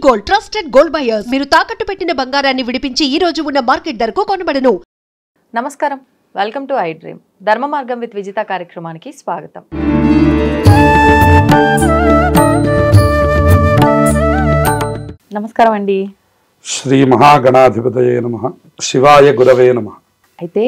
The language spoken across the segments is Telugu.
Gold trusted gold buyers. మీరు తాకట్టు పెట్టిన బంగారాన్ని విడిపించి ఈ రోజు ఉన్న మార్కెట్ ధరకు కొనబడను. నమస్కారం, వెల్కమ్ టు ఐ డ్రీమ్. ధర్మ మార్గం విత్ విజిత కార్యక్రమానికి స్వాగతం. నమస్కారం అండి. శ్రీ మహాగణాధిపతయే నమః. శివాయ గురవే నమః. అయితే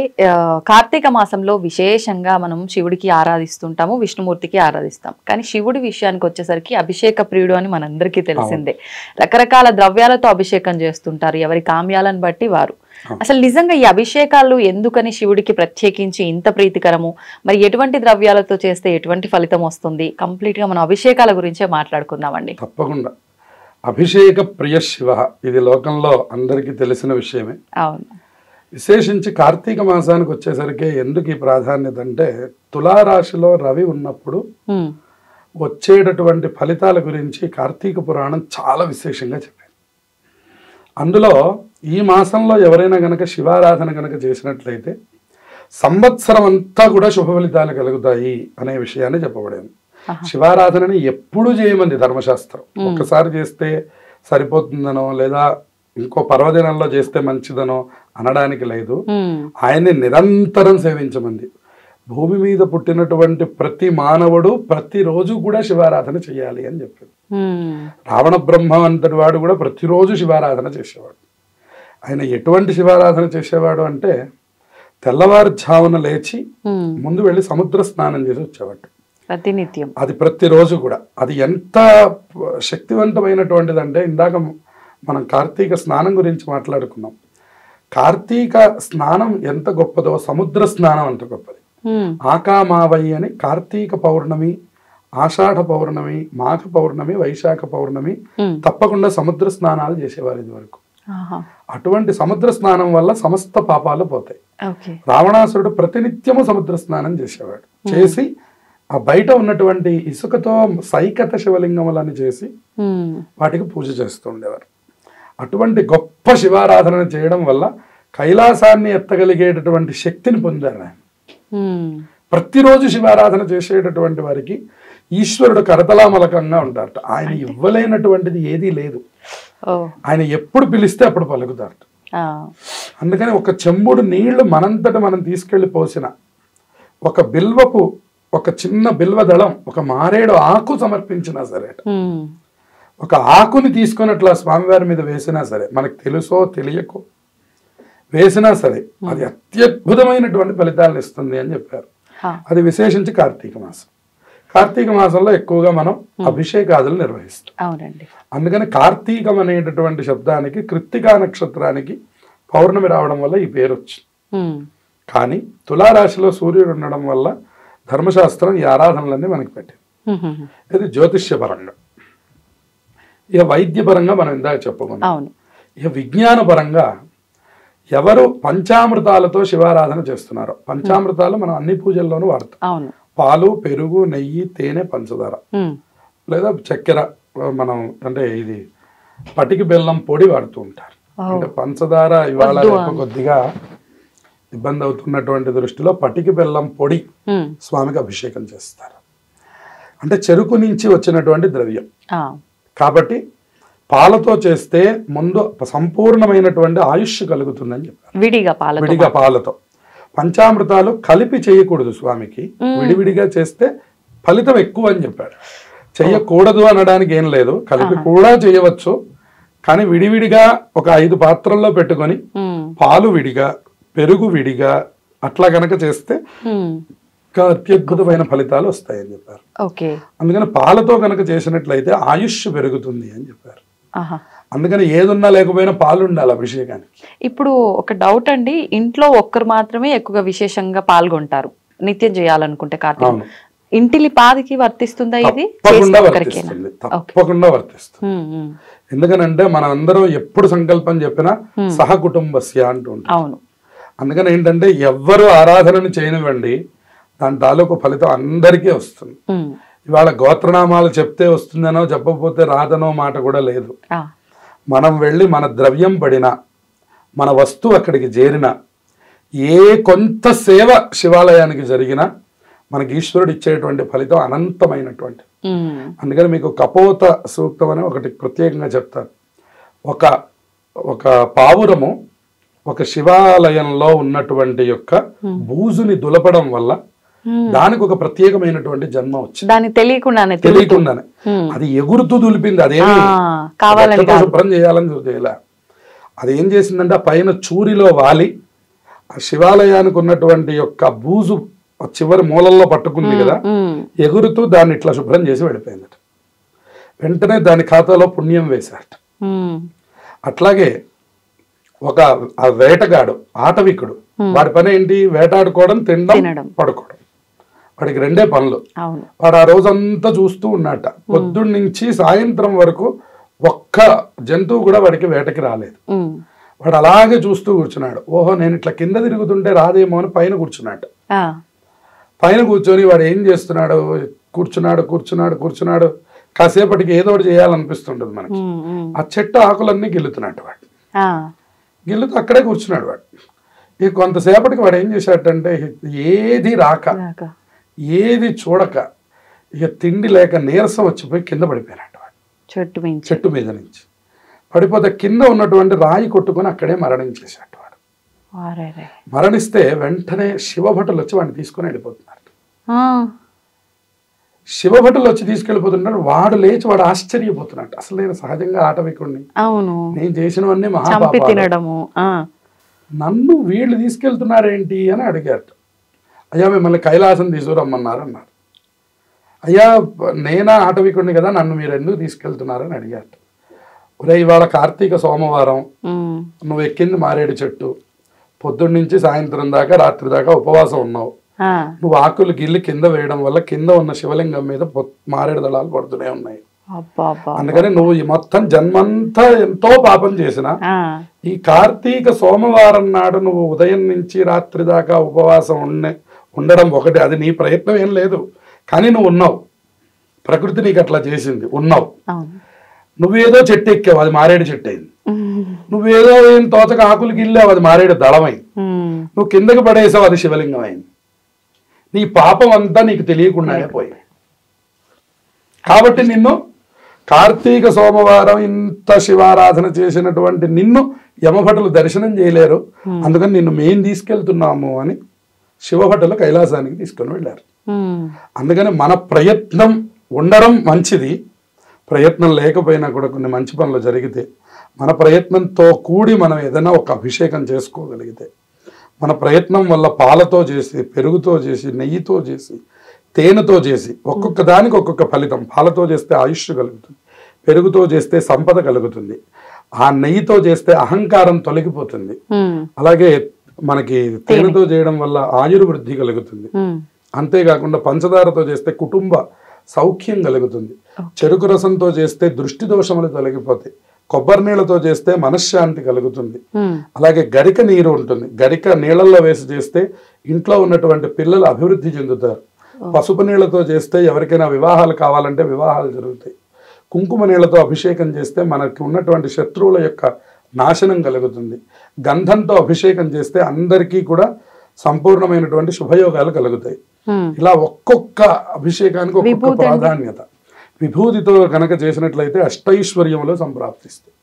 కార్తీక మాసంలో విశేషంగా మనం శివుడికి ఆరాధిస్తుంటాము, విష్ణుమూర్తికి ఆరాధిస్తాం. కానీ శివుడి విషయానికి వచ్చేసరికి అభిషేక ప్రియుడు అని మనందరికీ తెలిసిందే. రకరకాల ద్రవ్యాలతో అభిషేకం చేస్తుంటారు, ఎవరి కామ్యాలను బట్టి వారు. అసలు నిజంగా ఈ అభిషేకాలు ఎందుకని శివుడికి ప్రత్యేకించి ఇంత ప్రీతికరము, మరి ఎటువంటి ద్రవ్యాలతో చేస్తే ఎటువంటి ఫలితం వస్తుంది, కంప్లీట్ గా మనం అభిషేకాల గురించే మాట్లాడుకుందామండి. తప్పకుండా. అభిషేక ప్రియ శివ, ఇది లోకంలో అందరికీ తెలిసిన విషయమే. అవును. విశేషించి కార్తీక మాసానికి వచ్చేసరికి ఎందుకు ఈ ప్రాధాన్యత అంటే, తులారాశిలో రవి ఉన్నప్పుడు వచ్చేటటువంటి ఫలితాల గురించి కార్తీక పురాణం చాలా విశేషంగా చెప్పింది. అందులో ఈ మాసంలో ఎవరైనా గనక శివారాధన గనక చేసినట్లయితే సంవత్సరం అంతా కూడా శుభ ఫలితాలు కలుగుతాయి అనే విషయాన్ని చెప్పబడింది. శివారాధనని ఎప్పుడు చేయమంది ధర్మశాస్త్రం. ఒక్కసారి చేస్తే సరిపోతుందనో లేదా ఇంకో పర్వదినంలో చేస్తే మంచిదనో అనడానికి లేదు. ఆయన్ని నిరంతరం సేవించమంది. భూమి మీద పుట్టినటువంటి ప్రతి మానవుడు ప్రతిరోజు కూడా శివారాధన చేయాలి అని చెప్పింది. రావణ బ్రహ్మ అంతటి వాడు కూడా ప్రతిరోజు శివారాధన చేసేవాడు. ఆయన ఎటువంటి శివారాధన చేసేవాడు అంటే, తెల్లవారుజామున లేచి ముందు వెళ్ళి సముద్ర స్నానం చేసి వచ్చేవాడు ప్రతినిత్యం. అది ప్రతిరోజు కూడా. అది ఎంత శక్తివంతమైనటువంటిది అంటే, ఇందాక మనం కార్తీక స్నానం గురించి మాట్లాడుకున్నాం. కార్తీక స్నానం ఎంత గొప్పదో సముద్ర స్నానం అంత గొప్పది. ఆకామావై అని కార్తీక పౌర్ణమి, ఆషాఢ పౌర్ణమి, మాఘ పౌర్ణమి, వైశాఖ పౌర్ణమి తప్పకుండా సముద్ర స్నానాలు చేసేవారు ఇది వరకు. అటువంటి సముద్ర స్నానం వల్ల సమస్త పాపాలు పోతాయి. రావణాసురుడు ప్రతినిత్యము సముద్ర స్నానం చేసేవాడు. చేసి ఆ బయట ఉన్నటువంటి ఇసుకతో సైకత శివలింగములను చేసి వాటికి పూజ చేస్తూ ఉండేవారు. అటువంటి గొప్ప శివారాధన చేయడం వల్ల కైలాసాన్ని ఎత్తగలిగేటటువంటి శక్తిని పొందారు ఆయన. ప్రతిరోజు శివారాధన చేసేటటువంటి వారికి ఈశ్వరుడు కరతలామలకంగా ఉంటారట. ఆయన ఇవ్వలేనటువంటిది ఏదీ లేదు. ఆయన ఎప్పుడు పిలిస్తే అప్పుడు పలుకుతారట. అందుకని ఒక చెంబుడు నీళ్లు మనంతట మనం తీసుకెళ్లి పోసిన, ఒక బిల్వపు ఒక చిన్న బిల్వదళం, ఒక మారేడు ఆకు సమర్పించినా సరే, ఒక ఆకుని తీసుకొని అట్లా స్వామివారి మీద వేసినా సరే, మనకు తెలుసో తెలియకో వేసినా సరే, అది అత్యద్భుతమైనటువంటి ఫలితాలను ఇస్తుంది అని చెప్పారు. అది విశేషించి కార్తీక మాసం. కార్తీక మాసంలో ఎక్కువగా మనం అభిషేకాదులు నిర్వహిస్తాం. అందుకని కార్తీకం అనేటటువంటి శబ్దానికి కృత్తికా నక్షత్రానికి పౌర్ణమి రావడం వల్ల ఈ పేరు వచ్చింది. కానీ తులారాశిలో సూర్యుడు ఉండడం వల్ల ధర్మశాస్త్రం ఈ ఆరాధనలన్నీ మనకి పెట్టింది. ఇది జ్యోతిష్యపరంగా. ఇక వైద్యపరంగా మనం ఇందాక చెప్పుకున్నాం. ఇక విజ్ఞానపరంగా ఎవరు పంచామృతాలతో శివారాధన చేస్తున్నారో, పంచామృతాలు మనం అన్ని పూజల్లోనూ వాడతాం. పాలు, పెరుగు, నెయ్యి, తేనె, పంచదార లేదా చక్కెర, మనం అంటే ఇది పటికి బెల్లం పొడి వాడుతూ ఉంటారు. అంటే పంచదార ఇవాళ కొద్దిగా ఇబ్బంది అవుతున్నటువంటి దృష్టిలో పటికి బెల్లం పొడి స్వామికి అభిషేకం చేస్తారు. అంటే చెరుకు నుంచి వచ్చినటువంటి ద్రవ్యం కాబట్టి పాలతో చేస్తే ముందు సంపూర్ణమైనటువంటి ఆయుష్ కలుగుతుందని చెప్పారు. విడిగా పాలతో. పంచామృతాలు కలిపి చేయకూడదు స్వామికి, విడివిడిగా చేస్తే ఫలితం ఎక్కువ అని చెప్పాడు. చెయ్యకూడదు అనడానికి ఏం లేదు, కలిపి కూడా చేయవచ్చు. కానీ విడివిడిగా ఒక 5 పాత్రల్లో పెట్టుకొని పాలు విడిగా, పెరుగు విడిగా అట్లా గనక చేస్తే అత్యద్భుతమైన ఫలితాలు వస్తాయని చెప్పారు. అందుకని పాలతో కనుక చేసినట్లయితే ఆయుష్ పెరుగుతుంది అని చెప్పారు. అందుకని ఏదున్నా లేకపోయినా పాలు ఉండాలి అభిషేకానికి. ఇప్పుడు ఒక డౌట్ అండి, ఇంట్లో ఒక్కరు మాత్రమే ఎక్కువగా విశేషంగా పాల్గొంటారు నిత్యం చేయాలనుకుంటే కార్తీక, ఇంటిలి పాదికి వర్తిస్తుందా ఇది? తప్పకుండా వర్తిస్తుంది. ఎందుకనంటే మనం అందరం ఎప్పుడు సంకల్పం చెప్పినా సహకుటుంబస్య అంటూ ఉంటాం. అందుకని ఏంటంటే ఎవ్వరు ఆరాధనను చేయనివ్వండి, దాని తాలూకు ఫలితం అందరికీ వస్తుంది. ఇవాళ గోత్రనామాలు చెప్తే వస్తుందనో చెప్పకపోతే రాదనో మాట కూడా లేదు. మనం వెళ్ళి మన ద్రవ్యం పడినా, మన వస్తువు అక్కడికి చేరినా, ఏ కొంత సేవ శివాలయానికి జరిగినా మనకి ఈశ్వరుడు ఇచ్చేటువంటి ఫలితం అనంతమైనటువంటి. అందుకని మీకు కపోత సూక్తం అని ఒకటి ప్రత్యేకంగా చెప్తారు. ఒక ఒక పావురము ఒక శివాలయంలో ఉన్నటువంటి యొక్క బూజుని దులపడం వల్ల దానికి ఒక ప్రత్యేకమైనటువంటి జన్మ వచ్చింది. దానికి తెలియకుండానే అది ఎగురుతూ దులిపింది. అదేమి శుభ్రం చేయాలని చేయలే. అది ఏం చేసిందంటే ఆ పైన చూరిలో వాలి ఆ శివాలయానికి ఉన్నటువంటి యొక్క బూజు చివరి మూలల్లో పట్టుకుంది కదా, ఎగురుతూ దాన్ని ఇట్లా శుభ్రం చేసి వెళ్ళిపోయిందట. వెంటనే దాని ఖాతాలో పుణ్యం వేశారట. అట్లాగే ఒక ఆ వేటగాడు ఆటవికుడు, వాడి పని ఏంటి? వేటాడుకోవడం, తినడం, పడుకోవడం. వాడికి రెండే పనులు. వాడు ఆ రోజంతా చూస్తూ ఉన్నట్ట. పొద్దున్న నుంచి సాయంత్రం వరకు ఒక్క జంతువు కూడా వాడికి వేటకి రాలేదు. వాడు అలాగే చూస్తూ కూర్చున్నాడు. ఓహో, నేను ఇట్లా కింద తిరుగుతుంటే రాదేమో అని పైన కూర్చున్నాడు. పైన కూర్చొని వాడు ఏం చేస్తున్నాడు? కూర్చున్నాడు. కాసేపటికి ఏదో ఒకటి చేయాలనిపిస్తుంటది మనకి. ఆ చెట్టు ఆకులన్నీ గిల్లుతున్నాడు వాడు. గిల్లుతూ అక్కడే కూర్చున్నాడు వాడు. ఇక కొంతసేపటికి వాడు ఏం చేశాడంటే ఏది రాక ఏది చూడక ఇక తిండి లేక నీరసం వచ్చిపోయి కింద పడిపోయినట్టు వాడు. చెట్టు మీద నుంచి పడిపోతే కింద ఉన్నటువంటి రాయి కొట్టుకొని అక్కడే మరణించేశాడు వాడు. మరణిస్తే వెంటనే శివభటులు వచ్చి వాడిని తీసుకొని వెళ్ళిపోతున్నారు. శివభటులు వచ్చి తీసుకెళ్ళిపోతున్నాడు. వాడు లేచి వాడు ఆశ్చర్యపోతున్నాడు. అసలు నేను సహజంగా ఆటవికుడిని, నేను చేసినవన్నీ మహాపాపాలు, నన్ను వీళ్ళు తీసుకెళ్తున్నారేంటి అని అడిగారు. అయ్యా, మిమ్మల్ని కైలాసం తీసుకురమ్మన్నారు అన్నారు. అయ్యా, నేనా ఆటవికుడిని కదా, నన్ను మీరు ఎందుకు తీసుకెళ్తున్నారని అడిగారు. ఒరే, ఇవాళ కార్తీక సోమవారం, నువ్వు ఎక్కింది మారేడు చెట్టు, పొద్దున్న నుంచి సాయంత్రం దాకా రాత్రి దాకా ఉపవాసం ఉన్నావు. నువ్వు ఆకులు గిల్లి కింద వేయడం వల్ల కింద ఉన్న శివలింగం మీద మారేడు దళాలు పడుతూనే ఉన్నాయి. అందుకని నువ్వు ఈ మొత్తం జన్మంతా ఎంతో పాపం చేసిన ఈ కార్తీక సోమవారం నాడు నువ్వు ఉదయం నుంచి రాత్రి దాకా ఉపవాసం ఉండడం ఒకటి, అది నీ ప్రయత్నం ఏం లేదు, కానీ నువ్వు ఉన్నావు. ప్రకృతి నీకు అట్లా చేసింది, ఉన్నావు. నువ్వేదో చెట్టు ఎక్కావు, అది మారేడు చెట్టు అయింది. నువ్వేదో ఏం తోచక ఆకులు గిల్లావు, అది మారేడు దళమైంది. నువ్వు కిందకి పడేసావు, అది శివలింగం అయింది. నీ పాపం అంతా నీకు తెలియకుండానే పోయింది. కాబట్టి నిన్ను కార్తీక సోమవారం ఇంత శివారాధన చేసినటువంటి నిన్ను యమభటులు దర్శనం చేయలేరు, అందుకని నిన్ను మేం తీసుకెళ్తున్నాము అని శివభటులు కైలాసానికి తీసుకొని వెళ్ళారు. అందుకని మన ప్రయత్నం ఉండడం మంచిది. ప్రయత్నం లేకపోయినా కూడా కొన్ని మంచి పనులు జరిగితే, మన ప్రయత్నంతో కూడి మనం ఏదైనా ఒక అభిషేకం చేసుకోగలిగితే, మన ప్రయత్నం వల్ల పాలతో చేసి, పెరుగుతో చేసి, నెయ్యితో చేసి, తేనెతో చేసి, ఒక్కొక్క దానికి ఒక్కొక్క ఫలితం. పాలతో చేస్తే ఆయుష్ కలుగుతుంది, పెరుగుతో చేస్తే సంపద కలుగుతుంది, ఆ నెయ్యితో చేస్తే అహంకారం తొలగిపోతుంది, అలాగే మనకి తేనెతో చేయడం వల్ల ఆయుర్వృద్ధి కలుగుతుంది. అంతేకాకుండా పంచదారతో చేస్తే కుటుంబ సౌఖ్యం కలుగుతుంది, చెరుకు రసంతో చేస్తే దృష్టి దోషములు తొలగిపోతాయి, కొబ్బరి నీళ్ళతో చేస్తే మనశ్శాంతి కలుగుతుంది, అలాగే గరిక నీరు ఉంటుంది, గరిక నీళ్ళల్లో వేసి చేస్తే ఇంట్లో ఉన్నటువంటి పిల్లలు అభివృద్ధి చెందుతారు, పసుపు నీళ్లతో చేస్తే ఎవరికైనా వివాహాలు కావాలంటే వివాహాలు జరుగుతాయి, కుంకుమ నీళ్లతో అభిషేకం చేస్తే మనకి ఉన్నటువంటి శత్రువుల యొక్క నాశనం కలుగుతుంది, గంధంతో అభిషేకం చేస్తే అందరికీ కూడా సంపూర్ణమైనటువంటి శుభయోగాలు కలుగుతాయి. ఇలా ఒక్కొక్క అభిషేకానికి ఒక్కొక్క ప్రాధాన్యత. విభూతితో కనుక చేసినట్లయితే అష్టైశ్వర్యములు సంప్రాప్తిస్తాయి.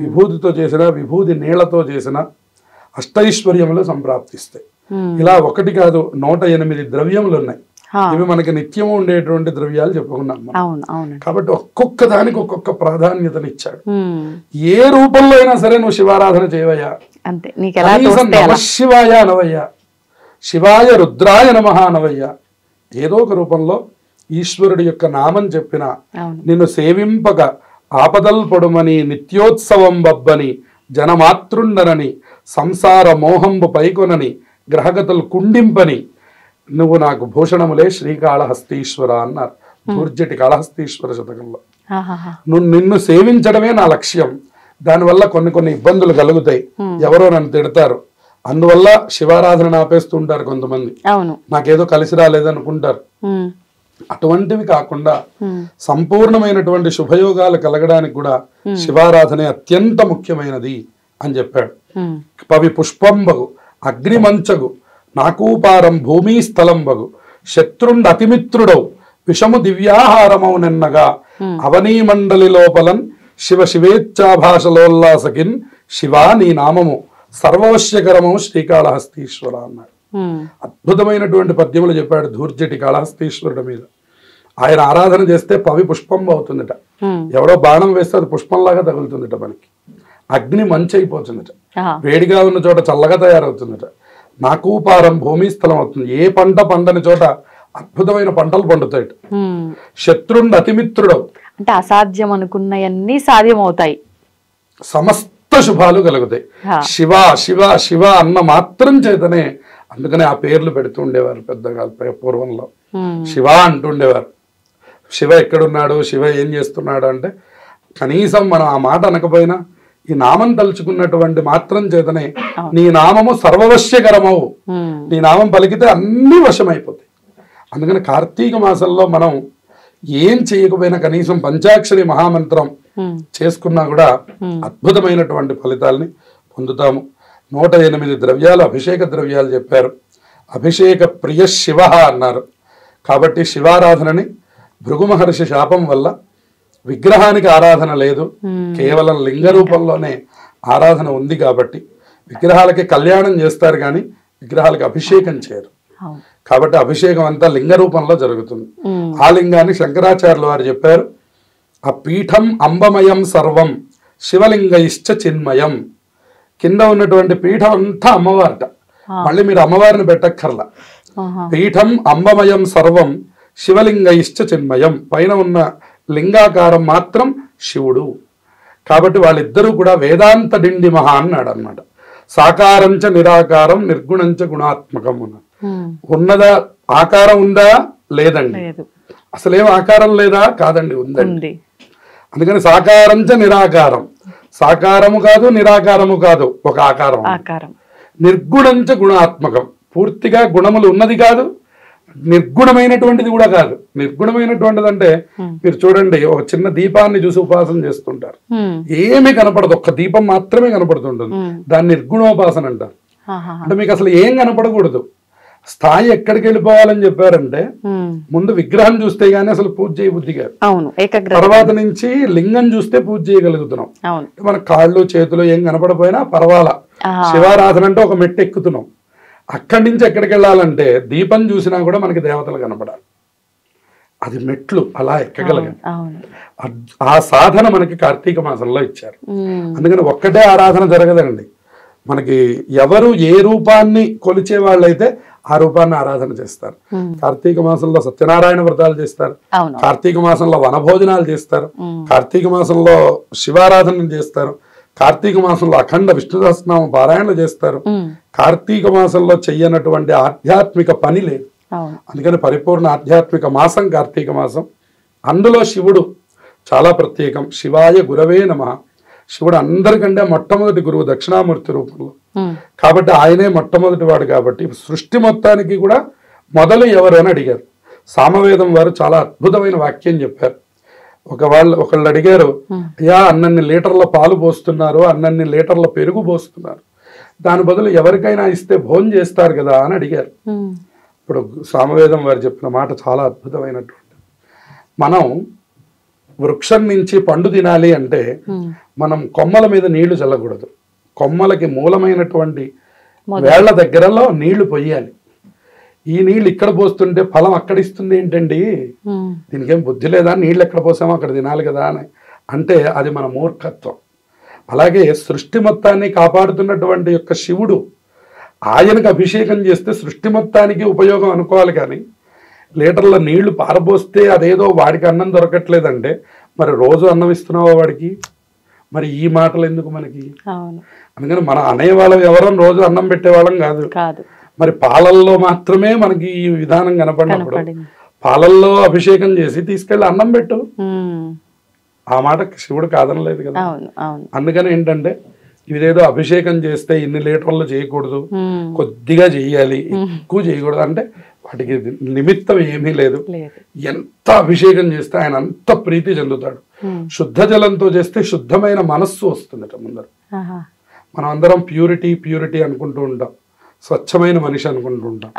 విభూతితో చేసిన, విభూతి నీళ్లతో చేసిన అష్టైశ్వర్యములు సంప్రాప్తిస్తాయి. ఇలా ఒకటి కాదు, 108 ద్రవ్యములు ఉన్నాయి. ఇవి మనకి నిత్యము ఉండేటువంటి ద్రవ్యాలు చెప్పుకున్నాం. కాబట్టి ఒక్కొక్క దానికి ఒక్కొక్క ప్రాధాన్యతనిచ్చాడు. ఏ రూపంలో అయినా సరే నువ్వు శివారాధన చేయవయ్యా, నమశివాయ అనవయ్యా, శివాయ రుద్రాయ నమః అనవయ్యా, ఏదో ఒక రూపంలో ఈశ్వరుడి యొక్క నామం చెప్పిన, నిన్ను సేవింపక ఆపదల్ పొడుమని, నిత్యోత్సవం బబ్బని, జనమాతృండనని, సంసార మోహంబు పైకొనని, గ్రహగతులు కుండింపని, నువ్వు నాకు భూషణములే శ్రీకాళహస్తీశ్వర అన్నారు దూర్జటి కాళహస్తీశ్వర శతకంలో. నువ్వు నిన్ను సేవించడమే నా లక్ష్యం, దానివల్ల కొన్ని ఇబ్బందులు కలుగుతాయి, ఎవరో నన్ను తిడతారు, అందువల్ల శివారాధన ఆపేస్తుంటారు కొంతమంది, నాకేదో కలిసి రాలేదనుకుంటారు. అటువంటివి కాకుండా సంపూర్ణమైనటువంటి శుభయోగాలు కలగడానికి కూడా శివారాధనే అత్యంత ముఖ్యమైనది అని చెప్పాడు. పవి పుష్పంబగు అగ్నిమంచగు నాకూపారం భూమి స్థలంబగు శత్రుండ అతిమిత్రుడవు విషము దివ్యాహారమౌ నిన్నగా అవనీ మండలి లోపలన్ శివ శివేచ్ఛాభాషలోల్లాసకిన్ శివా నీ నామము సర్వవశ్యకరము శ్రీకాళహస్తీశ్వర అన్నాడు. అద్భుతమైనటువంటి పద్యములు చెప్పాడు ధూర్జటి కాళహస్తీశ్వరుడి మీద. ఆయన ఆరాధన చేస్తే పవి పుష్పం అవుతుందట. ఎవడో బాణం వేస్తే అది పుష్పంలాగా తగులుతుందట, మనకి అగ్ని మంచి అయిపోతుందట, వేడిగా ఉన్న చోట చల్లగా తయారవుతుందట, నాకూపారం భూమి స్థలం అవుతుంది, ఏ పంట పండని చోట అద్భుతమైన పంటలు పండుతాయి. శత్రుండు అతిమిత్రుడు అంటే అసాధ్యం అనుకున్నవన్నీ సాధ్యం అవుతాయి, సమస్త శుభాలు కలుగుతాయి. శివ శివ శివ అన్న మాత్రం చేతనే, అందుకనే ఆ పేర్లు పెడుతూ ఉండేవారు పెద్దగా పూర్వంలో. శివ అంటుండేవారు. శివ ఎక్కడున్నాడు, శివ ఏం చేస్తున్నాడు అంటే కనీసం మనం ఆ మాట అనకపోయినా ఈ నామం తలుచుకున్నటువంటి మాత్రం చేతనే నీ నామము సర్వవశ్యకరమవు, నీ నామం పలికితే అన్ని వశమైపోతాయి. అందుకని కార్తీక మాసంలో మనం ఏం చేయకపోయినా కనీసం పంచాక్షరి మహామంత్రం చేసుకున్నా కూడా అద్భుతమైనటువంటి ఫలితాలని పొందుతాము. 108 ద్రవ్యాలు అభిషేక ద్రవ్యాలు చెప్పారు. అభిషేక ప్రియ శివ అన్నారు. కాబట్టి శివారాధనని భృగు మహర్షి శాపం వల్ల విగ్రహానికి ఆరాధన లేదు, కేవలం లింగ రూపంలోనే ఆరాధన ఉంది. కాబట్టి విగ్రహాలకి కళ్యాణం చేస్తారు కానీ విగ్రహాలకి అభిషేకం చేయరు. కాబట్టి అభిషేకం అంతా లింగ రూపంలో జరుగుతుంది. ఆ లింగాన్ని శంకరాచార్యులు వారు చెప్పారు, ఆ పీఠం అంబమయం సర్వం శివలింగ ఇష్ట చిన్మయం. కింద ఉన్నటువంటి పీఠం అంతా అమ్మవారట, మళ్ళీ మీరు అమ్మవారిని పెట్టక్కర్లా. పీఠం అంబమయం సర్వం శివలింగ ఇష్ట చిన్మయం, పైన ఉన్న లింగాకారం మాత్రం శివుడు. కాబట్టి వాళ్ళిద్దరూ కూడా వేదాంత డిండి మహా అన్నాడు అన్నమాట. సాకారంచ నిరాకారం నిర్గుణంచ గుణాత్మకం అన్నాడు. ఉన్నదా ఆకారం ఉందా లేదండి, అసలేం ఆకారం లేదా కాదండి, ఉందండి. అందుకని సాకారంచ నిరాకారం, సాకారము కాదు నిరాకారము కాదు, ఒక ఆకారం. నిర్గుణంచ గుణాత్మకం, పూర్తిగా గుణములు ఉన్నది కాదు, నిర్గుణమైనటువంటిది కూడా కాదు. నిర్గుణమైనటువంటిది అంటే మీరు చూడండి, ఒక చిన్న దీపాన్ని చూసి ఉపాసన చేస్తుంటారు, ఏమీ కనపడదు, ఒక్క దీపం మాత్రమే కనపడుతుంటుంది, దాన్ని నిర్గుణోపాసన అంటారు. అంటే మీకు అసలు ఏం కనపడకూడదు. స్థాయి ఎక్కడికి వెళ్ళిపోవాలని చెప్పారంటే ముందు విగ్రహం చూస్తే గానీ అసలు పూజ చేయబుద్ధి కాదు, తర్వాత నుంచి లింగం చూస్తే పూజ చేయగలుగుతున్నాం. మన కాళ్ళు చేతులు ఏం కనపడపోయినా పర్వాలా, శివారాధన అంటే ఒక మెట్టు ఎక్కుతున్నాం. అక్కడి నుంచి ఎక్కడికి వెళ్ళాలంటే దీపం చూసినా కూడా మనకి దేవతలు కనపడాలి, అది మెట్లు అలా ఎక్కగలగాలి. ఆ సాధన మనకి కార్తీక మాసంలో ఇచ్చారు. అందుకని ఒక్కటే ఆరాధన జరగదండి, మనకి ఎవరు ఏ రూపాన్ని కొలిచే వాళ్ళైతే ఆ రూపాన్ని ఆరాధన చేస్తారు. కార్తీక మాసంలో సత్యనారాయణ వ్రతాలు చేస్తారు, కార్తీక మాసంలో వనభోజనాలు చేస్తారు, కార్తీక మాసంలో శివారాధన చేస్తారు, కార్తీక మాసంలో అఖండ విష్ణు సహస్రనామ పారాయణలు చేస్తారు. కార్తీక మాసంలో చెయ్యనటువంటి ఆధ్యాత్మిక పని లేదు. అందుకని పరిపూర్ణ ఆధ్యాత్మిక మాసం కార్తీక మాసం. అందులో శివుడు చాలా ప్రత్యేకం. శివాయ గురవే నమః. శివుడు అందరికంటే మొట్టమొదటి గురువు దక్షిణామూర్తి రూపంలో, కాబట్టి ఆయనే మొట్టమొదటి వాడు. కాబట్టి సృష్టి మొత్తానికి కూడా మొదలు ఎవరు అని అడిగారు. సామవేదం వారు చాలా అద్భుతమైన వాక్యం చెప్పారు. ఒకళ్ళు అడిగారు, అయ్యా అన్నన్ని లీటర్ల పాలు పోస్తున్నారు, అన్నన్ని లీటర్ల పెరుగు పోస్తున్నారు, దాని బదులు ఎవరికైనా ఇస్తే భోజనం చేస్తారు కదా అని అడిగారు. ఇప్పుడు సామవేదం వారు చెప్పిన మాట చాలా అద్భుతమైనటువంటి, మనం వృక్షం నుంచి పండు తినాలి అంటే మనం కొమ్మల మీద నీళ్లు చల్లకూడదు, కొమ్మలకి మూలమైనటువంటి వేళ్ల దగ్గరలో నీళ్లు పొయ్యాలి. ఈ నీళ్ళు ఇక్కడ పోస్తుంటే ఫలం అక్కడ ఇస్తుంది ఏంటండి, దీనికేం బుద్ధి లేదా, నీళ్ళు ఎక్కడ పోసామో అక్కడ తినాలి కదా అని అంటే అది మన మూర్ఖత్వం. అలాగే సృష్టి మొత్తాన్ని కాపాడుతున్నటువంటి యొక్క శివుడు, ఆయనకు అభిషేకం చేస్తే సృష్టి మొత్తానికి ఉపయోగం అనుకోవాలి. కానీ లీటర్ల నీళ్లు పారబోస్తే అదేదో వాడికి అన్నం దొరకట్లేదంటే మరి రోజు అన్నం ఇస్తున్నావా వాడికి, మరి ఈ మాటలు ఎందుకు మనకి? అందుకని మనం అనేవాళ్ళం ఎవరం రోజు అన్నం పెట్టేవాళ్ళం కాదు. మరి పాలల్లో మాత్రమే మనకి ఈ విధానం కనపడినప్పుడు పాలల్లో అభిషేకం చేసి తీసుకెళ్లి అన్నం పెట్టు, ఆ మాట శివుడు కాదనలేదు కదా. అందుకని ఏంటంటే ఇదేదో అభిషేకం చేస్తే ఇన్ని లీటర్లు చేయకూడదు, కొద్దిగా చెయ్యాలి, ఎక్కువ చేయకూడదు అంటే వాటికి నిమిత్తం ఏమీ లేదు. ఎంత అభిషేకం చేస్తే ఆయన అంత ప్రీతి చెందుతాడు. శుద్ధ జలంతో చేస్తే శుద్ధమైన మనస్సు వస్తుందట ముందర. మనం అందరం ప్యూరిటీ అనుకుంటూ ఉంటాం, స్వచ్ఛమైన మనిషి అనుకుంటూ ఉంటాం.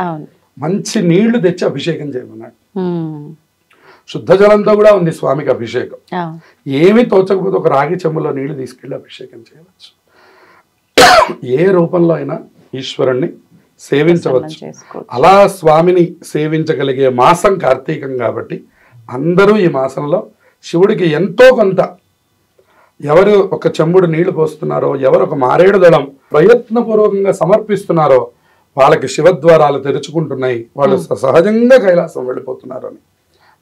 మంచి నీళ్లు తెచ్చి అభిషేకం చేయమన్నాడు. శుద్ధ జలంతో కూడా ఉంది స్వామికి అభిషేకం. ఏమీ తోచకపోతే ఒక రాగి చెంబులో నీళ్లు తీసుకెళ్లి అభిషేకం చేయవచ్చు. ఏ రూపంలో అయినా ఈశ్వరుణ్ణి సేవించవచ్చు. అలా స్వామిని సేవించగలిగే మాసం కార్తీకం కాబట్టి అందరూ ఈ మాసంలో శివుడికి ఎంతో కొంత, ఎవరు ఒక చెంబుడు నీళ్లు పోస్తున్నారో, ఎవరు ఒక మారేడు దళం ప్రయత్నపూర్వకంగా సమర్పిస్తున్నారో వాళ్ళకి శివద్వారాలు తెరుచుకుంటున్నాయి, వాళ్ళు సహజంగా కైలాసం వెళ్ళిపోతున్నారు అని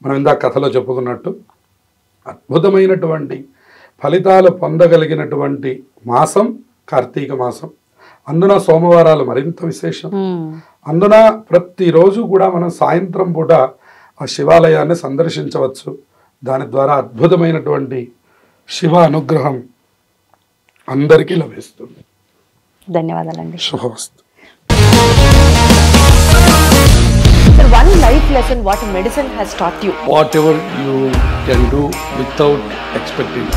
మనం ఇందాక కథలో చెప్పుకున్నట్టు అద్భుతమైనటువంటి ఫలితాలు పొందగలిగినటువంటి మాసం కార్తీక మాసం. అందున సోమవారాలు మరింత విశేషం. అందున ప్రతిరోజు కూడా మనం సాయంత్రం పూట ఆ శివాలయాన్ని సందర్శించవచ్చు. దాని ద్వారా అద్భుతమైనటువంటి శివ అనుగ్రహం అందరికీ లభిస్తుంది. ధన్యవాదాలండి. శుభమస్తు. Sir, one life lesson what medicine has taught you. Whatever you can do without expecting.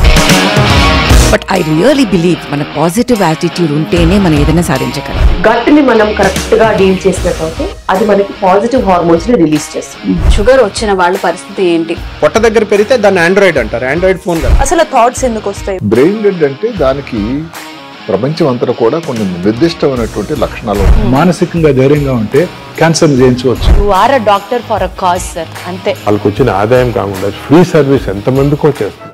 But I really believe మన పాజిటివ్ యాటిట్యూడ్ ఉంటేనే మనం ఏదైనా సాధించగలం. గట్ ని మనం కరెక్ట్ గా డీల్ చేసినట్లయితే అది మనకి పాజిటివ్ హార్మోన్స్ ని రిలీజ్ చేస్తుంది. షుగర్ వచ్చిన వాళ్ళ పరిస్థితి ఏంటి? పొట్ట దగ్గర పెరిగితే దాన్ని ఆండ్రాయిడ్ అంటారు, ఆండ్రాయిడ్ ఫోన్ కాదు. అసలు థాట్స్ ఎందుకు వస్తాయి? బ్రెయిన్ డెడ్ అంటే దానికి ప్రపంచం అంతా కూడా కొన్ని నిర్దిష్టమైనటువంటి లక్షణాలు ఉన్నాయి. మానసికంగా ధైర్యంగా ఉంటే క్యాన్సర్ జయించవచ్చు. You are a doctor for a cause, sir. అంతే. వాళ్ళకి వచ్చిన ఆదాయం కాకుండా ఫ్రీ సర్వీస్ ఎంతమందికో చేస్తారు.